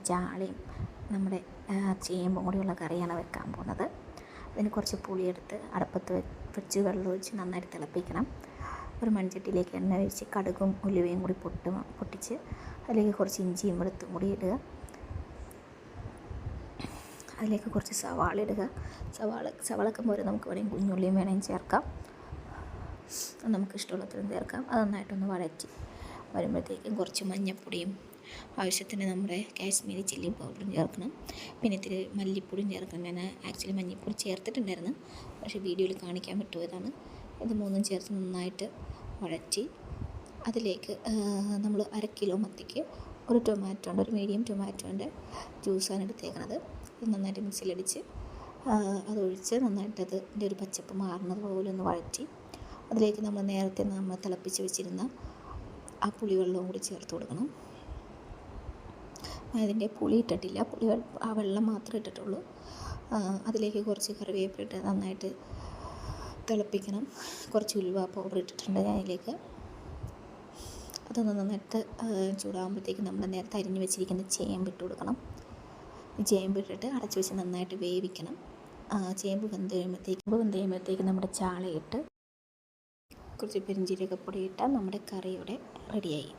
ചാളയും നമ്മുടെ ചേമ്പും കൂടിയുള്ള കറിയാണ് വെക്കാൻ പോകുന്നത്. അതിന് കുറച്ച് പുളിയെടുത്ത് അടുപ്പത്ത് വെച്ച് വെള്ളം ഒഴിച്ച് നന്നായിട്ട് തിളപ്പിക്കണം. ഒരു മൺചട്ടിയിലേക്ക് എണ്ണ ഒഴിച്ച് കടുകും ഉലുവയും കൂടി പൊട്ടിച്ച് അതിലേക്ക് കുറച്ച് ഇഞ്ചിയും വെളുത്തും കൂടി ഇടുക. അതിലേക്ക് കുറച്ച് സവാള ഇടുക. സവാളക്ക് പോലെ നമുക്ക് വേണമെങ്കിൽ കുഞ്ഞുള്ളിയും വേണമെങ്കിൽ ചേർക്കാം. നമുക്ക് ഇഷ്ടമുള്ളത്രയും ചേർക്കാം. അത് നന്നായിട്ടൊന്ന് വഴറ്റി വരുമ്പോഴത്തേക്കും കുറച്ച് മഞ്ഞൾപ്പൊടിയും ആവശ്യത്തിന് നമ്മുടെ കാശ്മീരി ചില്ലി പൗഡറും ചേർക്കണം. പിന്നെ ഇത്തിരി മല്ലിപ്പൊടിയും ചേർക്കണം. ഞാൻ ആക്ച്വലി മല്ലിപ്പൊടി ചേർത്തിട്ടുണ്ടായിരുന്നു, പക്ഷേ വീഡിയോയിൽ കാണിക്കാൻ പറ്റുമതാണ്. ഇത് മൂന്നും ചേർത്ത് നന്നായിട്ട് വഴറ്റി അതിലേക്ക് നമ്മൾ 1/2 കിലോ മത്തിക്ക് ഒരു ടൊമാറ്റോ ഉണ്ട്, ഒരു മീഡിയം ടൊമാറ്റോൻ്റെ ജ്യൂസാണ് എടുത്തേക്കുന്നത്. അത് നന്നായിട്ട് മിക്സിയിലടിച്ച് അതൊഴിച്ച് നന്നായിട്ട് അതിൻ്റെ ഒരു പച്ചപ്പ് മാറുന്നത് പോലെ ഒന്ന് വഴറ്റി അതിലേക്ക് നേരത്തെ നമ്മൾ തിളപ്പിച്ച് വെച്ചിരുന്ന ആ പുളിവെള്ളവും കൂടി ചേർത്ത് കൊടുക്കണം. അതിൻ്റെ പുളി ഇട്ടിട്ടില്ല, ആ വെള്ളം മാത്രമേ ഇട്ടിട്ടുള്ളൂ. അതിലേക്ക് കുറച്ച് കറിവേപ്പില ഇട്ട് നന്നായിട്ട് തിളപ്പിക്കണം. കുറച്ച് ഉലുവ പൗഡർ ഇട്ടിട്ടുണ്ട് ഞാൻ അതിലേക്ക്. അതൊന്ന് നന്നായിട്ട് ചൂടാകുമ്പോഴത്തേക്ക് നമ്മൾ നേരത്തെ അരിഞ്ഞ് വെച്ചിരിക്കുന്ന ചേമ്പ് കൊടുക്കണം. ചേമ്പ് ഇട്ടിട്ട് അടച്ച് വെച്ച് നന്നായിട്ട് വേവിക്കണം. ചേമ്പ് വെന്ത് കഴിയുമ്പോഴത്തേക്ക് നമ്മുടെ ചാളയിട്ട് കുറച്ച് പെരിഞ്ചീരകപ്പൊടി ഇട്ടാൽ നമ്മുടെ കറി ഇവിടെ റെഡിയായി.